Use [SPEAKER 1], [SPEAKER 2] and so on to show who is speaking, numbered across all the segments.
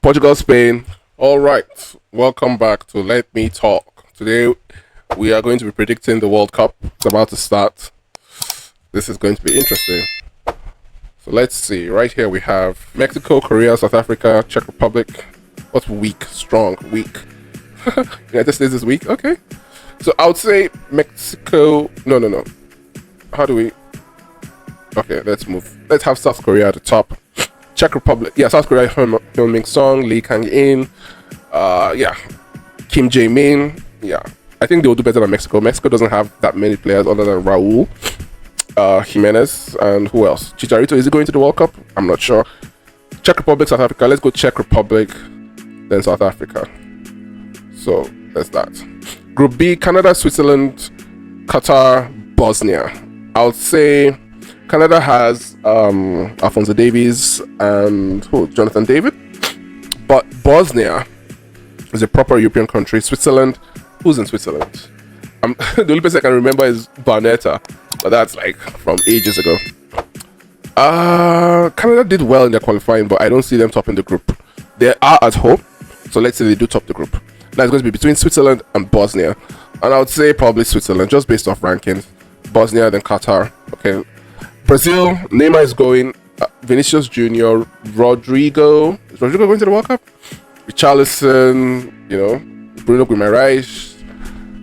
[SPEAKER 1] Portugal, Spain. All right, welcome back to Let Me Talk. Today we are going to be predicting the World Cup. It's about to start. This is going to be interesting. So let's see. Right here we have Mexico, Korea, South Africa, Czech Republic. What's weak? Strong, weak. United States is weak. Okay. So I would say Mexico. No. How do we? Okay, let's move. Let's have South Korea at the top. Czech Republic. Yeah, South Korea. Hyun-Min Song, Lee Kang-in. Yeah, Kim Jae-min. Yeah, I think they'll do better than Mexico. Mexico doesn't have that many players other than Raul, Jimenez, and who else? Chicharito. Is he going to the World Cup? I'm not sure. Czech Republic, South Africa. Let's go Czech Republic, then South Africa. So that's that. Group B: Canada, Switzerland, Qatar, Bosnia. I would say Canada has Alphonso Davies and Jonathan David, but Bosnia is a proper European country. Switzerland, who's in Switzerland? The only person I can remember is Barnetta, but that's like from ages ago. Canada did well in their qualifying, but I don't see them topping the group. They are at home, so let's say they do top the group. Now it's going to be between Switzerland and Bosnia, and I would say probably Switzerland just based off rankings. Bosnia, then Qatar. Okay. Brazil, Neymar is going. Vinicius Jr., Rodrigo. Is Rodrigo going to the World Cup? Richarlison, Bruno Guimaraes,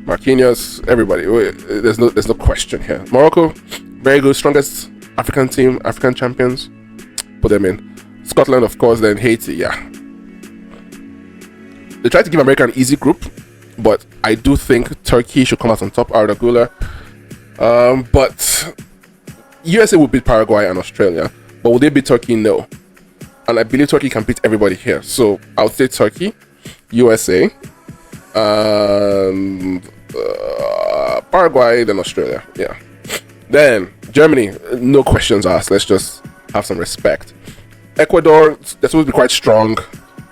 [SPEAKER 1] Marquinhos, everybody. There's no question here. Morocco, very good, strongest African team, African champions. Put them in. Scotland, of course, then Haiti. Yeah. They tried to give America an easy group, but I do think Turkey should come out on top. Arda Güler. But USA will beat Paraguay and Australia, but will they beat Turkey? No. And I believe Turkey can beat everybody here. So I would say Turkey, USA, and Paraguay, then Australia. Yeah. Then Germany, no questions asked. Let's just have some respect. Ecuador, they're supposed to be quite strong,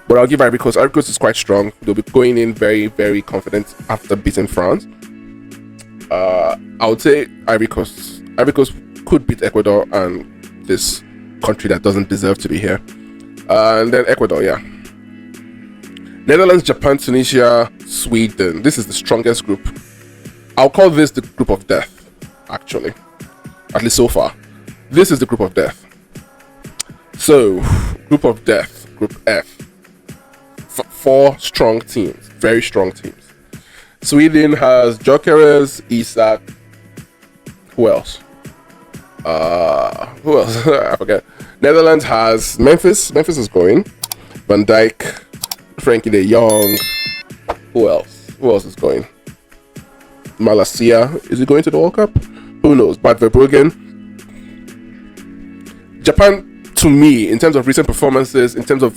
[SPEAKER 1] but I'll give Ivory Coast. Ivory Coast is quite strong. They'll be going in very, very confident after beating France. I would say Ivory Coast. Ivory Coast could beat Ecuador and this country that doesn't deserve to be here. And then Ecuador, yeah. Netherlands, Japan, Tunisia, Sweden. This is the strongest group. I'll call this the group of death, actually. At least so far. This is the group of death. So, group of death, group F. Four strong teams, very strong teams. Sweden has Gyökeres, Isak. Who else? I forget. Netherlands has Memphis. Memphis is going. Van Dijk, Frankie De Jong. Who else? Who else is going? Malacia. Is he going to the World Cup? Who knows? Bad Verbruggen. Japan, to me, in terms of recent performances, in terms of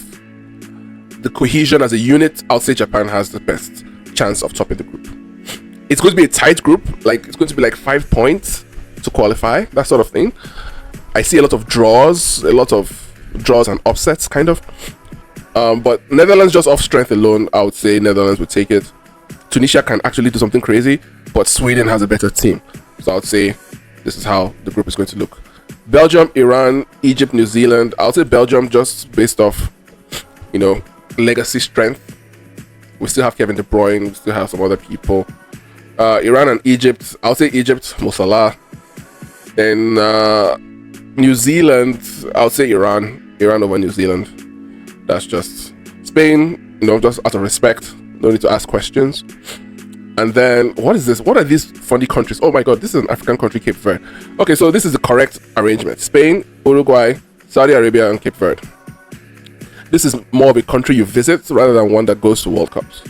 [SPEAKER 1] the cohesion as a unit, I'll say Japan has the best chance of topping the group. It's going to be a tight group. Like, it's going to be like 5 points to qualify, that sort of thing. I see a lot of draws and upsets, kind of. But Netherlands, just off strength alone, I would say Netherlands would take it. Tunisia can actually do something crazy, but Sweden has a better team. So I would say this is how the group is going to look. Belgium, Iran, Egypt, New Zealand. I would say Belgium just based off, legacy strength. We still have Kevin De Bruyne. We still have some other people. Iran and Egypt. I'll say Egypt, Mo Salah. Then New Zealand. I'll say Iran. Iran over New Zealand. That's just Spain. Just out of respect. No need to ask questions. And then what is this? What are these funny countries? Oh my God, this is an African country, Cape Verde. Okay, so this is the correct arrangement: Spain, Uruguay, Saudi Arabia, and Cape Verde. This is more of a country you visit rather than one that goes to World Cups.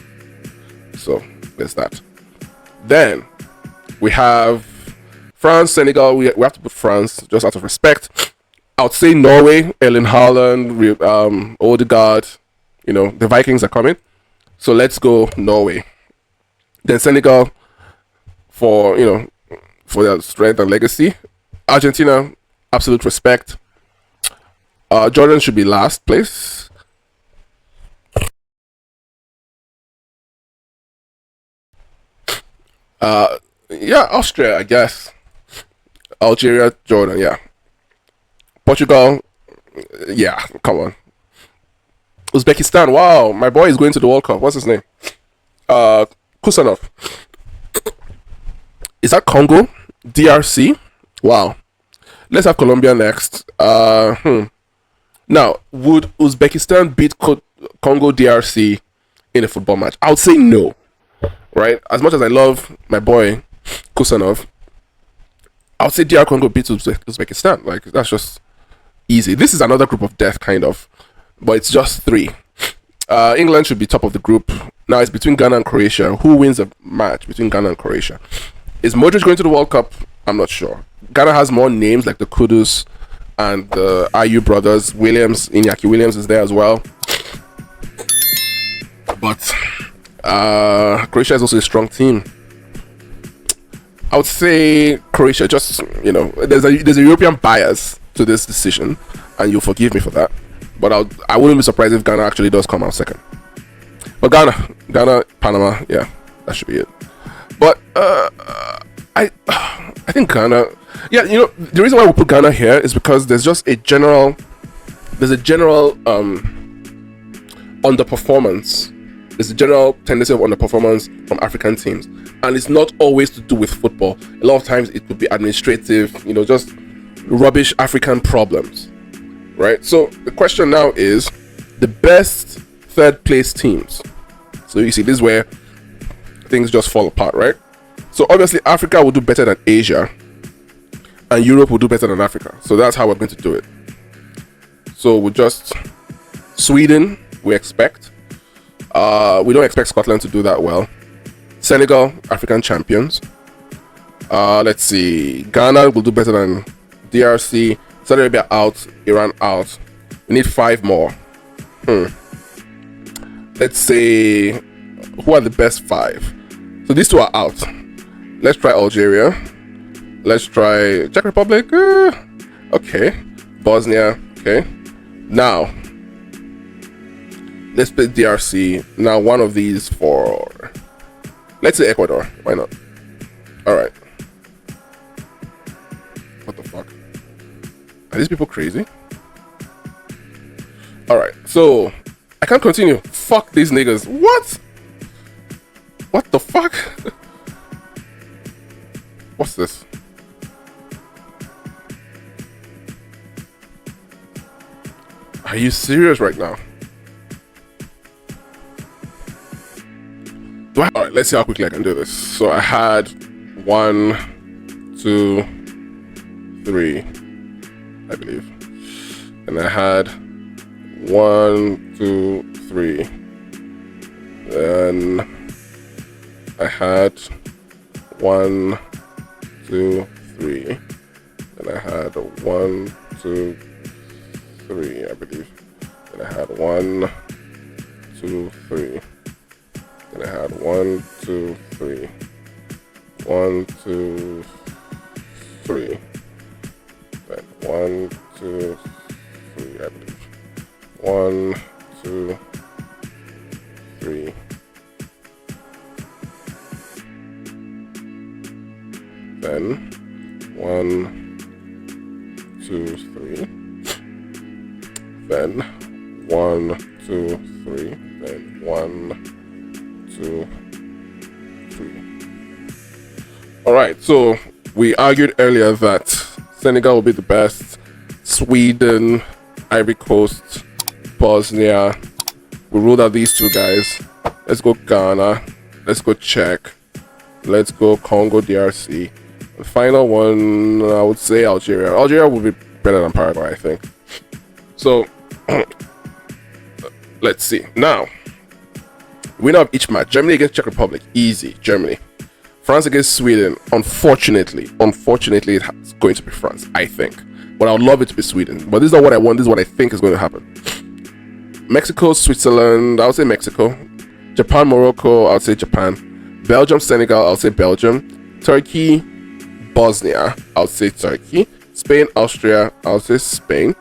[SPEAKER 1] So there's that. Then we have France, Senegal. We have to put France just out of respect. I would say Norway, Erling Haaland, Odegaard. The Vikings are coming. So let's go Norway. Then Senegal for their strength and legacy. Argentina, absolute respect. Jordan should be last place. Yeah, Austria, I guess. Algeria, Jordan, yeah. Portugal, yeah, come on. Uzbekistan. Wow, my boy is going to the World Cup. What's his name? Kusanov. Is that Congo? DRC? Wow. Let's have Colombia next. Now, would Uzbekistan beat Congo DRC in a football match? I would say no. Right? As much as I love my boy Kusanov, I would say DR Congo beats Uzbekistan. Like, that's just easy. This is another group of death, kind of. But it's just three. England should be top of the group. Now it's between Ghana and Croatia. Who wins a match between Ghana and Croatia? Is Modric going to the World Cup? I'm not sure. Ghana has more names like the Kudus and the Ayew brothers. Iñaki Williams is there as well. But Croatia is also a strong team. I would say Croatia. Just, there's a European bias to this decision, and you'll forgive me for that. But I wouldn't be surprised if Ghana actually does come out second. But Ghana, Panama, yeah, that should be it. But I think Ghana, yeah, the reason why we put Ghana here is because there's a general underperformance. There's a general tendency of underperformance from African teams, and it's not always to do with football. A lot of times it could be administrative, just rubbish African problems, right? So the question now is the best third place teams. So you see, this is where things just fall apart, right? So obviously Africa will do better than Asia, and Europe will do better than Africa. So that's how we're going to do it. So we just Sweden, we expect. We don't expect Scotland to do that well. Senegal, African champions. Let's see. Ghana will do better than DRC. Saudi Arabia out. Iran out. We need 5 more. Let's say, who are the best 5? So these 2 are out. Let's try Algeria. Let's try Czech Republic. Okay. Bosnia. Okay. Now, let's play DRC. Now, one of these for, let's say Ecuador. Why not? Alright. What the fuck? Are these people crazy? Alright, so I can't continue. Fuck these niggas. What? What the fuck? What's this? Are you serious right now? Alright, let's see how quickly I can do this. So I had 1, 2, 3, I believe. And I had 1, 2, 3. Then I had 1, 2, 3. Then I had 1, 2, 3, I believe. Then I had 1, 2, 3. Then I had 1, 2, 3. 1, 2, 3. Then 1, 2, 3, I believe. 1, 2, 3. Then 1, 2, 3. Then 1, 2, 3. Then 1, 2, 3. Alright, so we argued earlier that Senegal will be the best. Sweden, Ivory Coast, Bosnia. We ruled out these 2 guys. Let's go Ghana. Let's go Czech. Let's go Congo DRC. The final one, I would say Algeria. Algeria will be better than Paraguay, I think. So, let's see. Now, winner of each match. Germany against Czech Republic. Easy. Germany. France against Sweden. Unfortunately, it's going to be France, I think. But I would love it to be Sweden. But this is not what I want. This is what I think is going to happen. Mexico, Switzerland. I would say Mexico. Japan, Morocco. I would say Japan. Belgium, Senegal. I would say Belgium. Turkey, Bosnia. I would say Turkey. Spain, Austria. I would say Spain.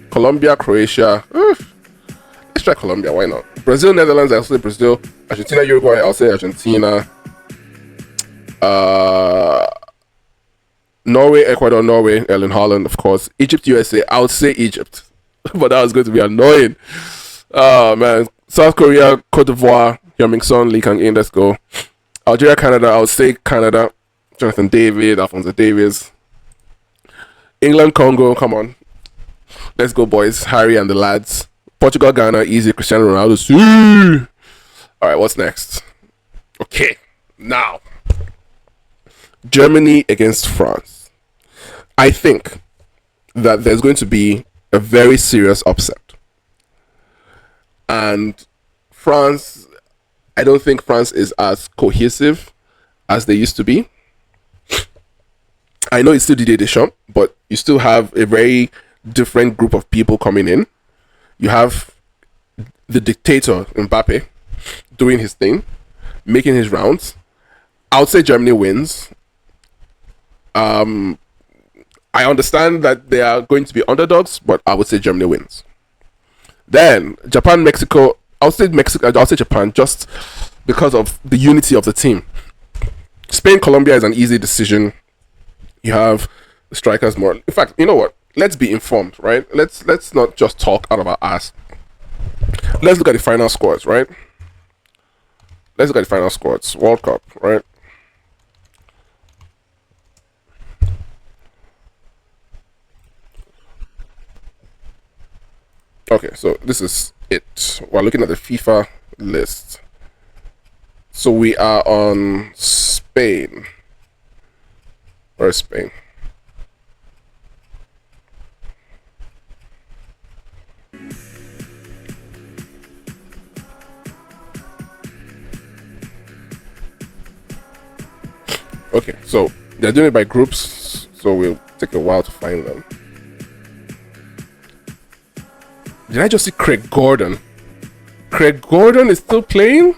[SPEAKER 1] Colombia, Croatia. Let's try Colombia. Why not? Brazil, Netherlands. I would say Brazil. Argentina, Uruguay. I would say Argentina. Norway, Ecuador, Norway, Erling Haaland, of course. Egypt, USA, I would say Egypt. But that was going to be annoying. Oh man, South Korea, Cote d'Ivoire, Heung-min Son, Lee Kang-in, let's go. Algeria, Canada, I would say Canada. Jonathan David, Alphonso Davies. England, Congo, come on. Let's go, boys. Harry and the lads. Portugal, Ghana, easy. Cristiano Ronaldo. See. All right, what's next? Okay, now Germany against France. I think that there's going to be a very serious upset. And France, I don't think France is as cohesive as they used to be. I know it's still Didier Deschamps, but you still have a very different group of people coming in. You have the dictator, Mbappe, doing his thing, making his rounds. I would say Germany wins. I understand that they are going to be underdogs, but I would say Germany wins. Then Japan, Mexico. I'll say Mexico. I'll say Japan just because of the unity of the team. Spain, Colombia is an easy decision. You have the strikers more. In fact, you know what? Let's be informed, right? Let's not just talk out of our ass. Let's look at the final scores, right? Let's look at the final scores. World Cup, right? Okay, so this is it. We're looking at the FIFA list. So we are on Spain. Where's Spain? Okay, so they're doing it by groups, so we'll take a while to find them. Did I just see Craig Gordon? Craig Gordon is still playing?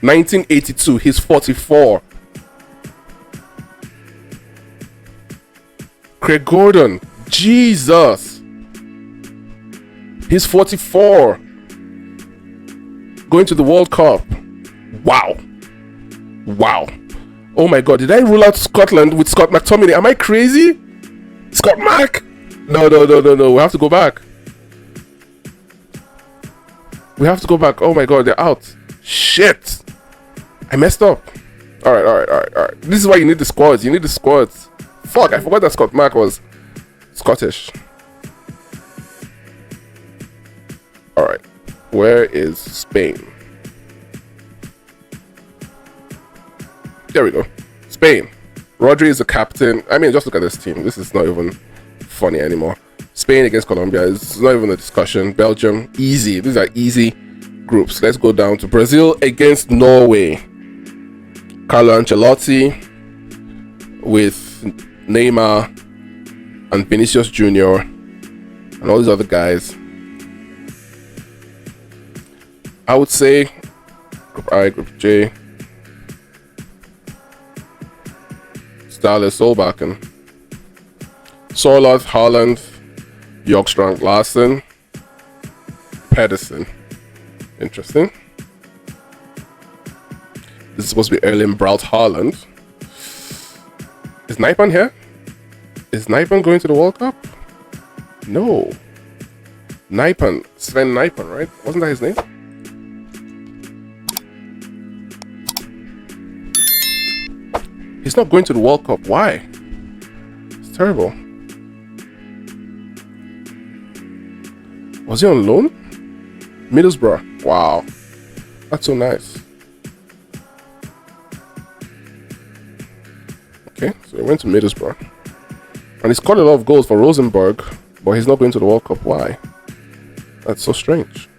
[SPEAKER 1] 1982, he's 44. Craig Gordon, Jesus. He's 44. Going to the World Cup. Wow. Wow. Oh my God, did I rule out Scotland with Scott McTominay? Am I crazy? Scott Mac? No. We have to go back. We have to go back. Oh my God, they're out. Shit. I messed up. All right. This is why you need the squads. You need the squads. Fuck, I forgot that Scott Mac was Scottish. All right. Where is Spain? There we go. Spain. Rodri is the captain. I mean, just look at this team. This is not even funny anymore. Spain against Colombia is not even a discussion. Belgium, easy. These are easy groups. Let's go down to Brazil against Norway. Carlo Ancelotti with Neymar and Vinicius Jr. and all these other guys. I would say Group I, Group J. Stahler, Solbakken, Sorloth, Haaland, Bjorkstrand, Larsen, Pedersen. Interesting. This is supposed to be Erling Braut Haaland. Is Nijpan here? Is Nijpan going to the World Cup? No. Nijpan. Sven Nijpan, right? Wasn't that his name? He's not going to the World Cup. Why? It's terrible. Was he on loan? Middlesbrough. Wow. That's so nice. Okay, so he went to Middlesbrough. And he scored a lot of goals for Rosenborg, but he's not going to the World Cup. Why? That's so strange.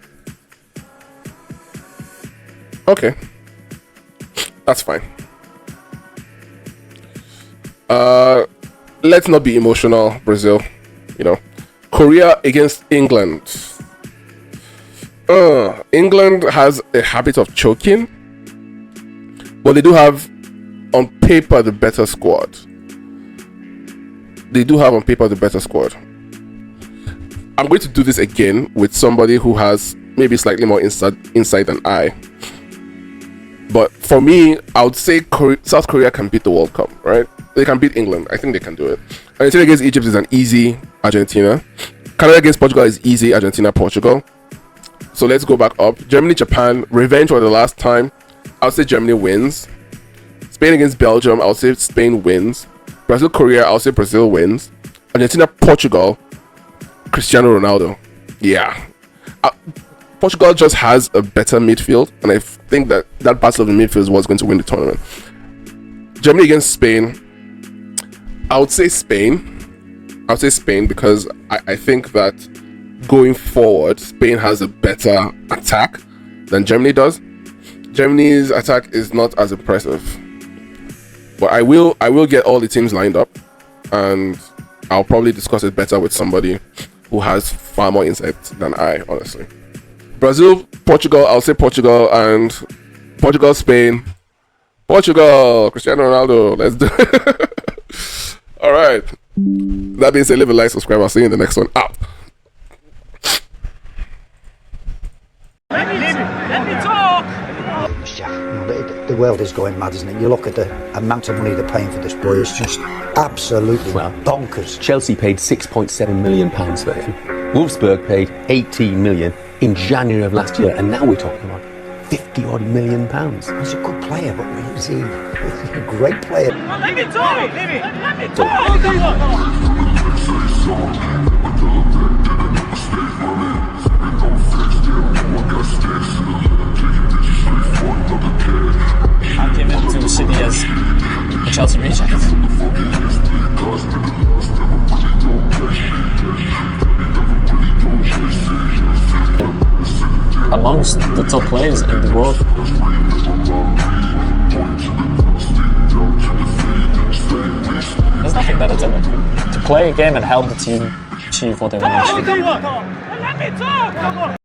[SPEAKER 1] Okay. That's fine. Let's not be emotional, Brazil. You know, Korea against England. England has a habit of choking, but they do have on paper the better squad. They do have on paper the better squad. I'm going to do this again with somebody who has maybe slightly more insight than I. But for me, I would say South Korea can beat the World Cup, right? They can beat England. I think they can do it. Argentina against Egypt is an easy Argentina. Canada against Portugal is easy Argentina, Portugal. So let's go back up. Germany, Japan, revenge for the last time. I'll say Germany wins. Spain against Belgium, I'll say Spain wins. Brazil, Korea, I'll say Brazil wins. Argentina, Portugal, Cristiano Ronaldo. Yeah. Portugal just has a better midfield, and I think that battle of the midfield is what's going to win the tournament. Germany against Spain, I would say Spain. I would say Spain because I think that going forward, Spain has a better attack than Germany does. Germany's attack is not as impressive. But I will get all the teams lined up, and I'll probably discuss it better with somebody who has far more insight than I, honestly. Brazil, Portugal, I'll say Portugal, and Portugal, Spain. Portugal, Cristiano Ronaldo, let's do it. All right. That being said, leave a like, subscribe. I'll see you in the next one. Out.
[SPEAKER 2] Let me talk. The world is going mad, isn't it? You look at the amount of money they're paying for this boy, it's just absolutely bonkers.
[SPEAKER 3] Chelsea paid £6.7 million for him. Wolfsburg paid 18 million in January of last year, and now we're talking about 50-odd million pounds.
[SPEAKER 2] He's a good player, but he's a great player.
[SPEAKER 4] Let me talk! Let me talk! I came into the city as a Chelsea reject. Amongst the top players in the world. There's nothing better to play a game and help the team achieve what they want to achieve.